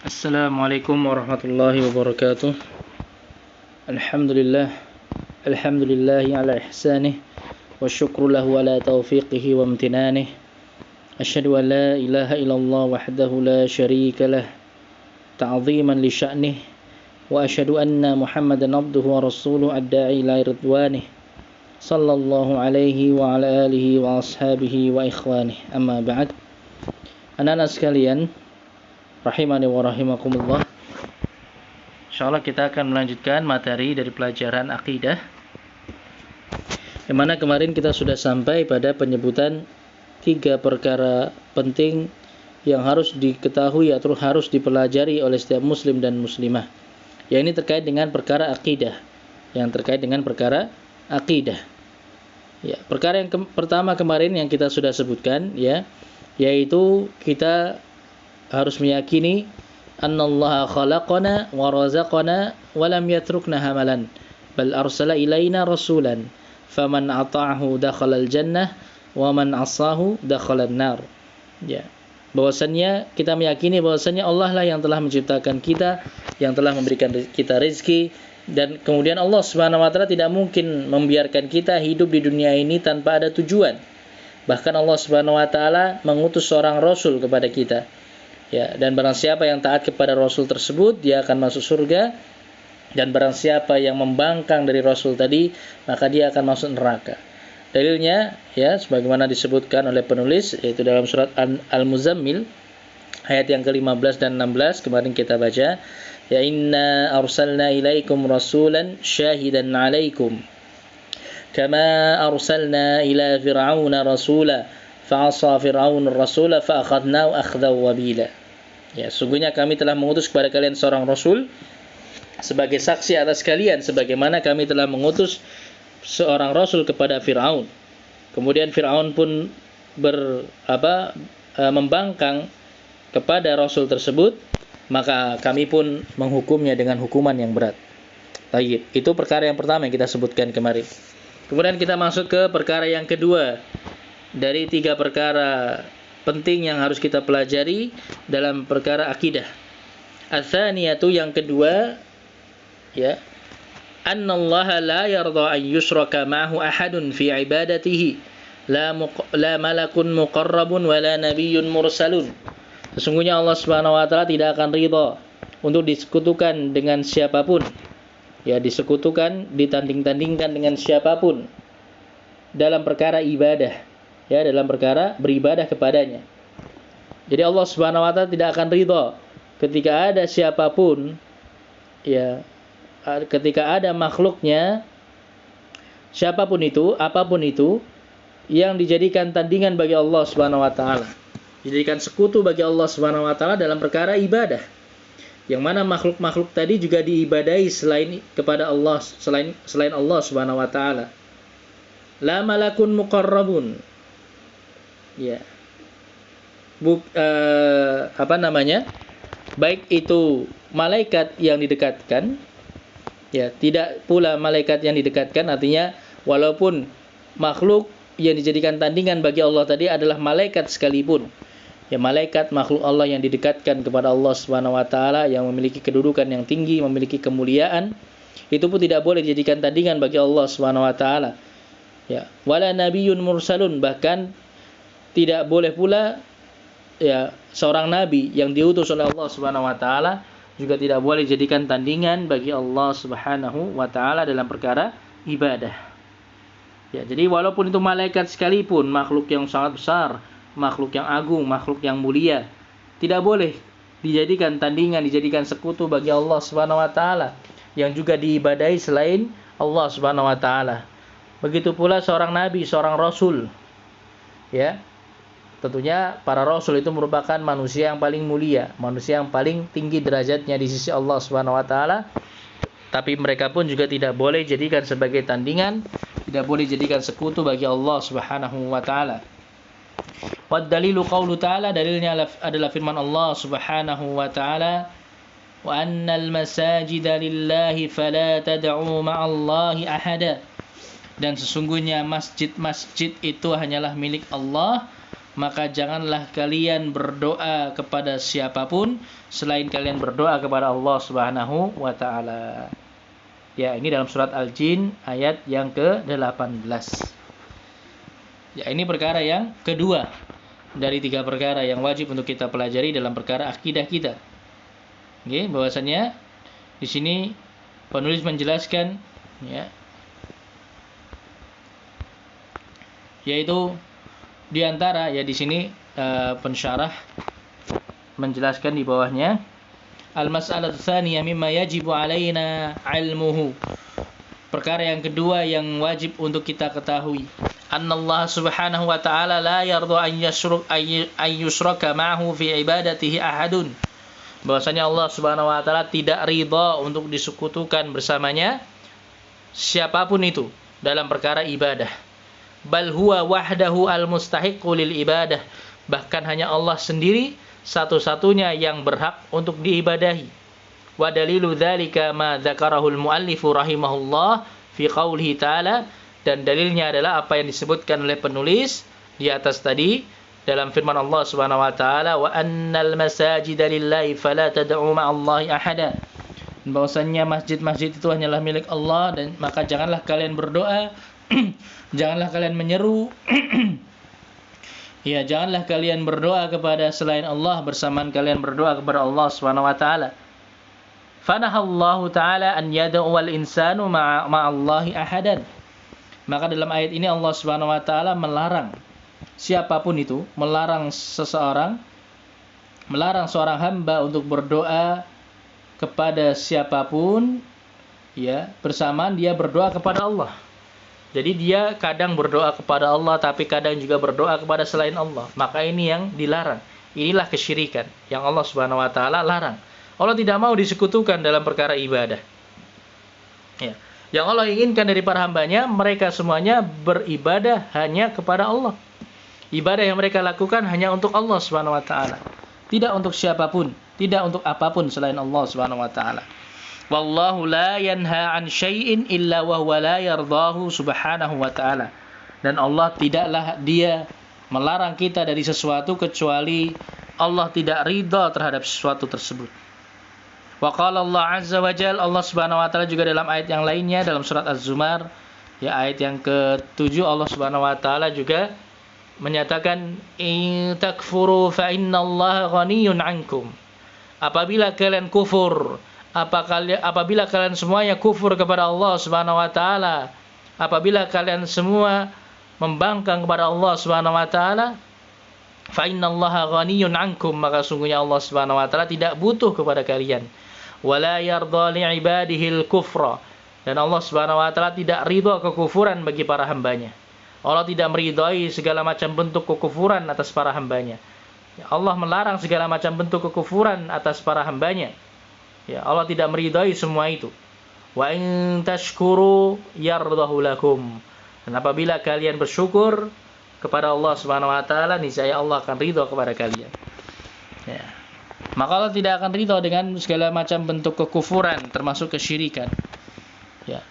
Assalamualaikum warahmatullahi wabarakatuh. Alhamdulillah. Alhamdulillahi ala ihsanih. Wa syukru lahu ala taufiqihi wa amtinanih. Asyhadu an la ilaha illallah wahdahu la syarika lah. Ta'ziman li sya'nih. Wa asyhadu anna Muhammadan abduhu wa rasuluhu ad-da'i ila ridwanih. Sallallahu alaihi wa ala alihi wa ashabihi wa ikhwanih. Amma ba'd. Anak-anak sekalian, rahimani wa rahimakumullah. Insyaallah kita akan melanjutkan materi dari pelajaran akidah. Yang mana kemarin kita sudah sampai pada penyebutan 3 perkara penting yang harus diketahui atau harus dipelajari oleh setiap muslim dan muslimah. Yang ini terkait dengan perkara akidah. Ya, perkara yang pertama kemarin yang kita sudah sebutkan ya, yaitu kita harus meyakini annallaha khalaqana wa razaqana wa lam yatrukna hamalan bal arsala ilaina rasulan faman ata'ahu dakhala al-jannah wa man asahu dakhala an-nar. Ya, bahwasannya kita meyakini bahwasannya Allah lah yang telah menciptakan kita, yang telah memberikan kita rezeki, dan kemudian Allah Subhanahu wa taala tidak mungkin membiarkan kita hidup di dunia ini tanpa ada tujuan. Bahkan Allah Subhanahu wa taala mengutus seorang rasul kepada kita. Ya, dan barang siapa yang taat kepada Rasul tersebut, dia akan masuk surga. Dan barang siapa yang membangkang dari Rasul tadi, maka dia akan masuk neraka. Dalilnya, ya, sebagaimana disebutkan oleh penulis, yaitu dalam surat Al-Muzammil, ayat yang ke-15 dan 16, kemarin kita baca, ya inna arsalna ilaikum rasulan syahidan alaikum, kama arsalna ila fir'auna rasula, fa'asa fir'aun ar-rasula fa'akhadnahu akhdaw wabila. Ya, sungguhnya kami telah mengutus kepada kalian seorang rasul sebagai saksi atas kalian, sebagaimana kami telah mengutus seorang rasul kepada Fir'aun. Kemudian Fir'aun pun membangkang kepada rasul tersebut, maka kami pun menghukumnya dengan hukuman yang berat. Baik, itu perkara yang pertama yang kita sebutkan kemarin. Kemudian kita masuk ke perkara yang kedua dari 3 perkara penting yang harus kita pelajari dalam perkara akidah. Ats-tsaniyatu, yang kedua, ya, annallaha la yarda an yushraka ma'ahu ahadun fi ibadatihi, la malakun muqarrabun wa la nabiyyun mursalun. Sesungguhnya Allah Subhanahu wa taala tidak akan ridha untuk disekutukan dengan siapapun. Ya, disekutukan, ditanding-tandingkan dengan siapapun dalam perkara ibadah. Ya, dalam perkara beribadah kepadanya. Jadi Allah Subhanahu wa taala tidak akan ridha ketika ada siapapun, ya, ketika ada makhluknya, siapapun itu, apapun itu, yang dijadikan tandingan bagi Allah Subhanahu wa taala, dijadikan sekutu bagi Allah Subhanahu wa taala dalam perkara ibadah. Yang mana makhluk-makhluk tadi juga diibadahi selain kepada Allah, selain Allah Subhanahu wa taala. La malakun muqarrabun. Ya. Baik itu malaikat yang didekatkan, ya, tidak pula malaikat yang didekatkan, artinya walaupun makhluk yang dijadikan tandingan bagi Allah tadi adalah malaikat sekalipun. Ya, malaikat makhluk Allah yang didekatkan kepada Allah Subhanahu wa taala, yang memiliki kedudukan yang tinggi, memiliki kemuliaan, itu pun tidak boleh dijadikan tandingan bagi Allah Subhanahu wa taala. Ya, wala nabiyyun mursalun, bahkan tidak boleh pula, ya, seorang nabi yang diutus oleh Allah Subhanahu wa taala juga tidak boleh dijadikan tandingan bagi Allah Subhanahu wa taala dalam perkara ibadah. Ya, jadi walaupun itu malaikat sekalipun, makhluk yang sangat besar, makhluk yang agung, makhluk yang mulia, tidak boleh dijadikan tandingan, dijadikan sekutu bagi Allah Subhanahu wa taala yang juga diibadahi selain Allah Subhanahu wa taala. Begitu pula seorang nabi, seorang rasul. Ya. Tentunya para rasul itu merupakan manusia yang paling mulia, manusia yang paling tinggi derajatnya di sisi Allah Subhanahu wa taala. Tapi mereka pun juga tidak boleh jadikan sebagai tandingan, tidak boleh jadikan sekutu bagi Allah Subhanahu wa taala. Wad dalilu qaulu ta'ala, dalilnya adalah firman Allah Subhanahu wa taala, wa annal masajida lillahi fala tad'u ma'allahi ahada. Dan sesungguhnya masjid-masjid itu hanyalah milik Allah, maka janganlah kalian berdoa kepada siapapun selain kalian berdoa kepada Allah Subhanahu wa taala. Ya, ini dalam surat Al-Jin ayat yang ke-18. Ya, ini perkara yang kedua dari 3 perkara yang wajib untuk kita pelajari dalam perkara akidah kita. Oke, bahwasannya di sini penulis menjelaskan ya, yaitu di antara ya di sini pensyarah menjelaskan di bawahnya al-mas'alatu tsaniyah mimma yajibu alaina ilmuhu. Perkara yang kedua yang wajib untuk kita ketahui, annallahu subhanahu wa ta'ala la yarda an yushraka ma'ahu fi ibadatihi ahadun. Bahwasanya Allah Subhanahu wa taala tidak ridha untuk disekutukan bersamanya siapapun itu dalam perkara ibadah. Bal huwa wahdahu al-mustahiqqu lil ibadah. Bahkan hanya Allah sendiri satu-satunya yang berhak untuk diibadahi. Wa dalilu dzalika ma dzakarahu al-muallifu rahimahullah fi qoulihi ta'ala, dan dalilnya adalah apa yang disebutkan oleh penulis di atas tadi dalam firman Allah Subhanahu wa taala, wa annal masajida lillahi fala tad'u ma'allahi ahada. Bahwasanya masjid-masjid itu hanyalah milik Allah, dan maka janganlah kalian berdoa janganlah kalian menyeru ya, janganlah kalian berdoa kepada selain Allah bersamaan kalian berdoa kepada Allah Subhanahu wa taala. Fanahallahu taala an yad'u wal insanu ma'allahi ahadan. Maka dalam ayat ini Allah Subhanahu wa taala melarang siapapun itu, melarang seorang hamba untuk berdoa kepada siapapun ya, bersamaan dia berdoa kepada Allah. Jadi dia kadang berdoa kepada Allah tapi kadang juga berdoa kepada selain Allah. Maka ini yang dilarang. Inilah kesyirikan yang Allah Subhanahu wa taala larang. Allah tidak mau disekutukan dalam perkara ibadah. Ya. Yang Allah inginkan dari para hambanya, mereka semuanya beribadah hanya kepada Allah. Ibadah yang mereka lakukan hanya untuk Allah Subhanahu wa taala. Tidak untuk siapapun, tidak untuk apapun selain Allah Subhanahu wa taala. Wallahu la yanha an syai'in illa wa huwa la yardahu subhanahu wa ta'ala. Dan Allah tidaklah dia melarang kita dari sesuatu kecuali Allah tidak ridha terhadap sesuatu tersebut. Wa qala Allah azza wa jalla, Allah Subhanahu wa taala juga dalam ayat yang lainnya dalam surat Az-Zumar ya ayat yang ke-7, Allah Subhanahu wa taala juga menyatakan in takfuru fa innallaha ghaniyyun 'ankum. Apabila kalian kufur, apabila kalian semuanya kufur kepada Allah Subhanahu wa taala, apabila kalian semua membangkang kepada Allah Subhanahu wa taala, fa innallaha ghaniyyun 'ankum, maka sungguhnya Allah Subhanahu wa taala tidak butuh kepada kalian. Wala yarda li ibadihil kufra, dan Allah Subhanahu wa taala tidak ridha kekufuran bagi para hambanya. Allah tidak meridai segala macam bentuk kekufuran atas para hambanya. Allah melarang segala macam bentuk kekufuran atas para hambanya. Ya, Allah tidak meridai semua itu. Wa in tashkuru yardahu lakum. Dan apabila kalian bersyukur kepada Allah Subhanahu wa taala, niscaya Allah akan ridha kepada kalian. Ya. Maka Allah tidak akan ridha dengan segala macam bentuk kekufuran termasuk kesyirikan. Ya.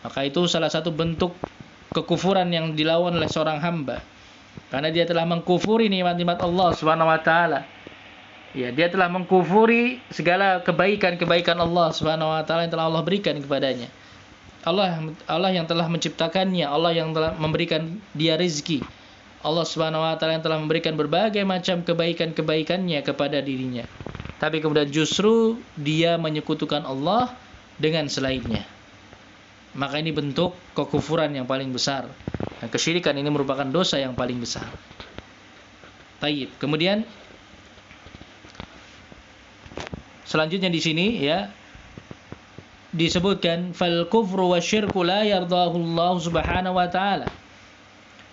Maka itu salah satu bentuk kekufuran yang dilawan oleh seorang hamba. Karena dia telah mengkufuri nikmat-nikmat Allah Subhanahu wa taala. Ya, dia telah mengkufuri segala kebaikan-kebaikan Allah Subhanahu wa taala yang telah Allah berikan kepadanya. Allah yang telah menciptakannya, Allah yang telah memberikan dia rezeki. Allah Subhanahu wa taala yang telah memberikan berbagai macam kebaikan-kebaikannya kepada dirinya. Tapi kemudian justru dia menyekutukan Allah dengan selainnya. Maka ini bentuk kekufuran yang paling besar. Dan kesyirikan ini merupakan dosa yang paling besar. Taib. Kemudian selanjutnya di sini ya disebutkan fal kufru wasyirku la yardahu Allah Subhanahu wa taala.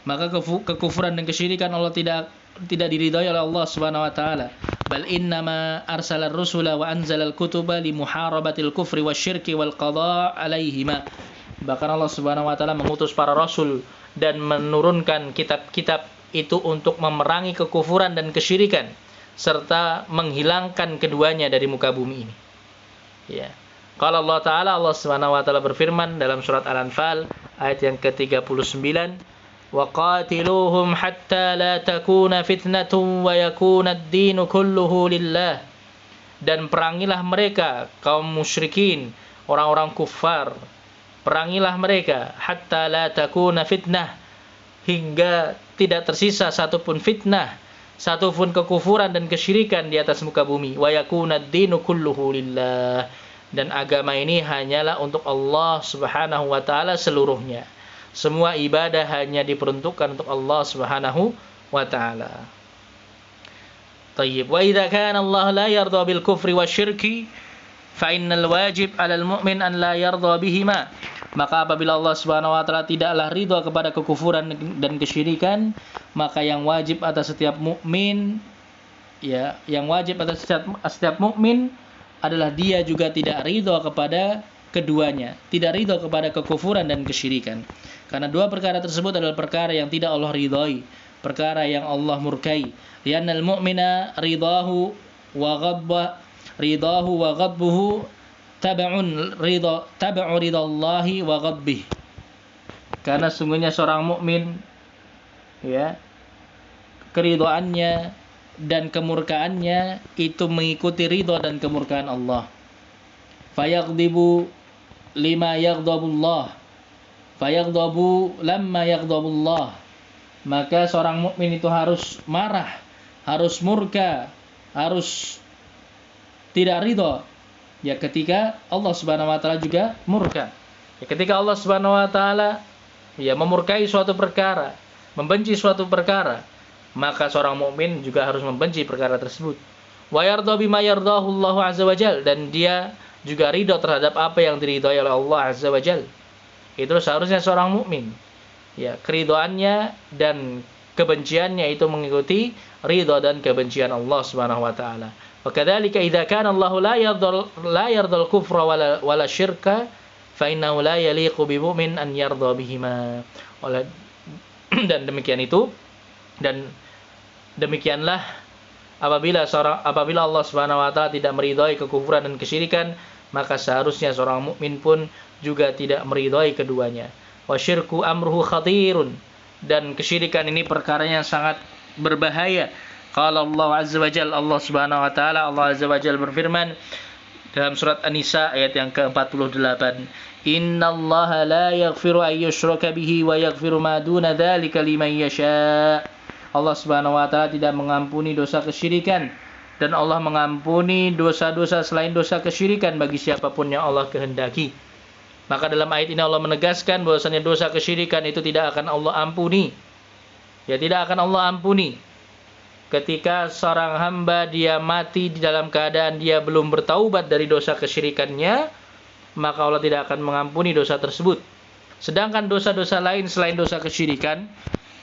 Maka kekufuran dan kesyirikan Allah tidak diridhai oleh Allah Subhanahu wa taala. Bal innama arsalar rusula wa anzalal kutuba li muharabatil kufri wasyirki wal qada' alaihima. Bahkan Allah Subhanahu wa taala mengutus para rasul dan menurunkan kitab-kitab itu untuk memerangi kekufuran dan kesyirikan serta menghilangkan keduanya dari muka bumi ini. Ya. Qala Allah taala, Allah Subhanahu wa taala berfirman dalam surat Al-Anfal ayat yang ke-39, وقاتلوهم حتى لا تكون فتنة ويكون الدين كله لله. Dan perangilah mereka kaum musyrikin, orang-orang kufar. Perangilah mereka hatta la takuna fitnah, hingga tidak tersisa satupun fitnah, satupun kekufuran dan kesyirikan di atas muka bumi. Wa yakuna ad-dinu kulluhu lillah. Dan agama ini hanyalah untuk Allah Subhanahu wa taala seluruhnya. Semua ibadah hanya diperuntukkan untuk Allah Subhanahu wa taala. Tayyib. Wa idza kana Allah la yarda bil kufri wasyirki fa innal wajib 'alal mu'min an la yarda bihima. Maka apabila Allah Subhanahu wa taala tidaklah ridha kepada kekufuran dan kesyirikan, maka yang wajib atas setiap mukmin, ya, yang wajib atas setiap mukmin adalah dia juga tidak ridha kepada keduanya, tidak ridha kepada kekufuran dan kesyirikan. Karena dua perkara tersebut adalah perkara yang tidak Allah ridhai, perkara yang Allah murkai. Li'annal mu'mina ridahu wa ghadbuhu tabu'u ridallahi wa ghadbih. Karena sungguhnya seorang mukmin, ya, keridhaannya dan kemurkaannya itu mengikuti ridha dan kemurkaan Allah. Fayaghdibu lima yaghdabullah, fayaghdabu lamma yaghdabullah. Maka seorang mukmin itu harus marah, harus murka, harus tidak ridha, ya, ketika Allah Subhanahu wa taala juga murka. Ya, ketika Allah Subhanahu wa taala, ya, memurkai suatu perkara, membenci suatu perkara, maka seorang mukmin juga harus membenci perkara tersebut. Wa yarda bima yardahu Allah azza wajal, dan dia juga ridha terhadap apa yang diridhai oleh Allah azza wajal. Itu seharusnya seorang mukmin. Ya, keridhaannya dan kebenciannya itu mengikuti ridha dan kebencian Allah Subhanahu wa taala. Wa kadzalika idza kana Allah la yarda al-kufra wala syirka fa innahu la yaliqu bi mu'min an yarda bihima. Dan demikianlah apabila Allah Subhanahu wa taala tidak meridhai kekufuran dan kesyirikan, maka seharusnya seorang mukmin pun juga tidak meridhai keduanya. Wa syirku amruhu khatirun, dan kesyirikan ini perkara yang sangat berbahaya. Qala Allah azza wa jalla, Allah Subhanahu wa taala, Allah azza wa jalla berfirman dalam surat An-Nisa ayat yang ke-48, innallaha la yaghfiru an yushraka bihi wa yaghfiru ma duna dzalika liman yasha. Allah Subhanahu wa taala tidak mengampuni dosa kesyirikan, dan Allah mengampuni dosa-dosa selain dosa kesyirikan bagi siapapun yang Allah kehendaki. Maka dalam ayat ini Allah menegaskan bahwasanya dosa kesyirikan itu tidak akan Allah ampuni. Ya, tidak akan Allah ampuni. Ketika seorang hamba dia mati di dalam keadaan dia belum bertaubat dari dosa kesyirikannya, maka Allah tidak akan mengampuni dosa tersebut. Sedangkan dosa-dosa lain selain dosa kesyirikan,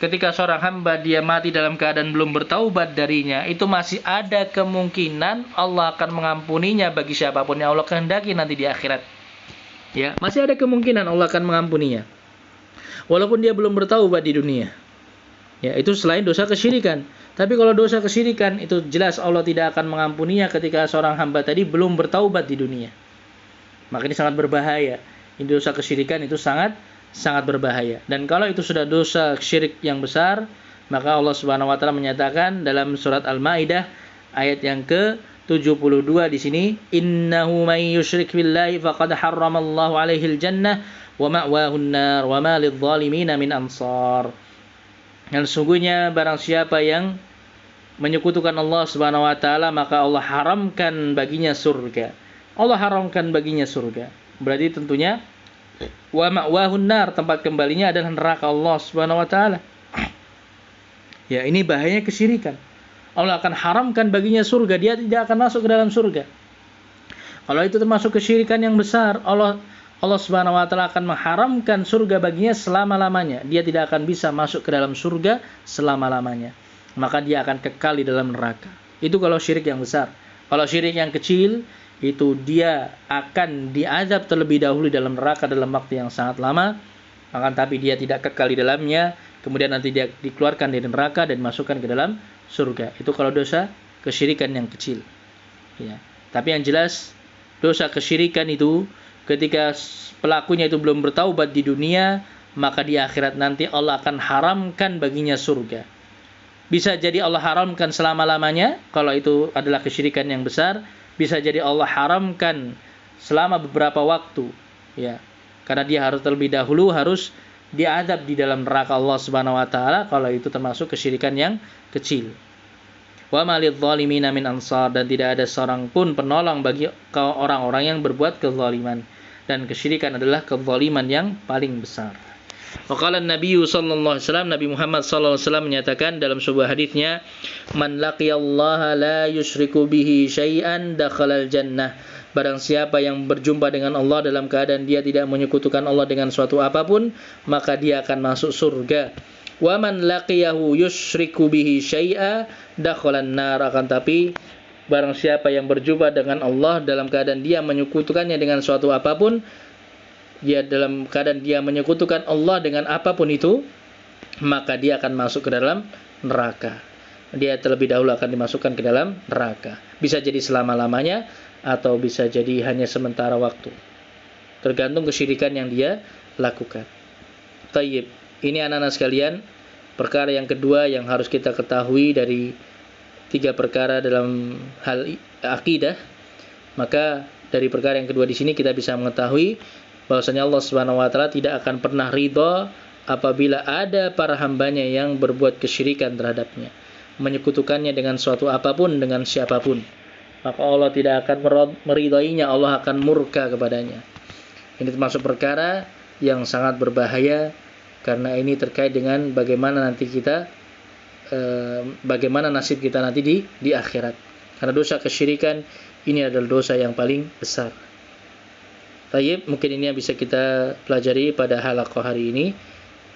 ketika seorang hamba dia mati dalam keadaan belum bertaubat darinya, itu masih ada kemungkinan Allah akan mengampuninya bagi siapapun yang Allah kehendaki nanti di akhirat. Ya, masih ada kemungkinan Allah akan mengampuninya, walaupun dia belum bertaubat di dunia. Ya, itu selain dosa kesyirikan. Tapi kalau dosa kesyirikan itu jelas Allah tidak akan mengampuninya ketika seorang hamba tadi belum bertaubat di dunia. Maka ini sangat berbahaya. Ini dosa kesyirikan itu sangat berbahaya. Dan kalau itu sudah dosa syirik yang besar, maka Allah Subhanahu wa taala menyatakan dalam surat Al-Maidah ayat yang ke-72 di sini, innahu may yusyrik billahi faqad harramallahu alaihi al-jannah wa ma'wahu an-nar wa ma lidh-dhalimin min ansar. Dan sesungguhnya barang siapa yang menyekutukan Allah Subhanahu wa taala, maka Allah haramkan baginya surga. Allah haramkan baginya surga. Berarti tentunya wa ma'wahun nar, tempat kembalinya adalah neraka Allah Subhanahu wa taala. Ya, ini bahayanya kesyirikan. Allah akan haramkan baginya surga, dia tidak akan masuk ke dalam surga. Kalau itu termasuk kesyirikan yang besar, Allah Subhanahu wa taala akan mengharamkan surga baginya selama-lamanya. Dia tidak akan bisa masuk ke dalam surga selama-lamanya. Maka dia akan kekal di dalam neraka. Itu kalau syirik yang besar. Kalau syirik yang kecil, itu dia akan diazab terlebih dahulu dalam neraka dalam waktu yang sangat lama, akan tapi dia tidak kekal di dalamnya, kemudian nanti dia dikeluarkan dari neraka dan masukkan ke dalam surga. Itu kalau dosa kesyirikan yang kecil. Ya. Tapi yang jelas dosa kesyirikan itu ketika pelakunya itu belum bertaubat di dunia, maka di akhirat nanti Allah akan haramkan baginya surga. Bisa jadi Allah haramkan selama-lamanya, kalau itu adalah kesyirikan yang besar. Bisa jadi Allah haramkan selama beberapa waktu, ya. Karena dia harus terlebih dahulu harus diazab di dalam neraka Allah Subhanahu wa taala, kalau itu termasuk kesyirikan yang kecil. Wa malidh dhalimina min ansar, dan tidak ada seorang pun penolong bagi orang-orang yang berbuat kezaliman, dan kesyirikan adalah kezaliman yang paling besar. Wa qala an-nabiy sallallahu alaihi wasallam, Nabi Muhammad sallallahu alaihi wasallam menyatakan dalam sebuah hadisnya, man laqiyallaha la yusyriku bihi syai'an dakhalal jannah. Barang siapa yang berjumpa dengan Allah dalam keadaan dia tidak menyekutukan Allah dengan suatu apapun, maka dia akan masuk surga. Wa man laqiyahu yusyriku bihi syai'a dakhalan nar. Akan tapi barang siapa yang berjumpa dengan Allah dalam keadaan dia menyekutukannya dengan suatu apapun, dia dalam keadaan dia menyekutukan Allah dengan apapun itu, maka dia akan masuk ke dalam neraka. Dia terlebih dahulu akan dimasukkan ke dalam neraka. Bisa jadi selama-lamanya atau bisa jadi hanya sementara waktu. Tergantung kesyirikan yang dia lakukan. Tayyib. Ini anak-anak sekalian, perkara yang kedua yang harus kita ketahui dari 3 perkara dalam hal akidah. Maka dari perkara yang kedua di sini kita bisa mengetahui bahwasanya Allah Subhanahu wa taala tidak akan pernah ridha apabila ada para hambanya yang berbuat kesyirikan terhadapnya, menyekutukannya dengan suatu apapun, dengan siapapun. Maka Allah tidak akan meridainya, Allah akan murka kepadanya. Ini termasuk perkara yang sangat berbahaya, karena ini terkait dengan bagaimana nanti kita bagaimana nasib kita nanti di akhirat. Karena dosa kesyirikan ini adalah dosa yang paling besar. Tayyib, mungkin ini yang bisa kita pelajari pada halaqah hari ini.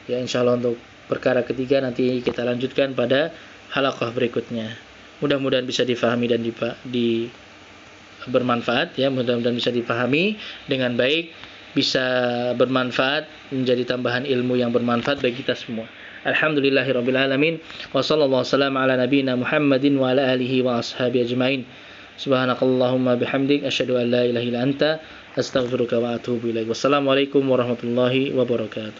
Ya, insyaallah untuk perkara ketiga nanti kita lanjutkan pada halaqah berikutnya. Mudah-mudahan bisa difahami dan bermanfaat, ya. Mudah-mudahan bisa dipahami dengan baik, bisa bermanfaat, menjadi tambahan ilmu yang bermanfaat bagi kita semua. Alhamdulillahirabbil alamin. Wa sallallahu wasallam ala nabiyyina Muhammadin wa ala alihi wa ashabi ajmain. Subhanakallahumma bihamdik asyhadu an la ilaha illa anta astaghfiruka wa atubu ilaik. Wassalamualaikum warahmatullahi wabarakatuh.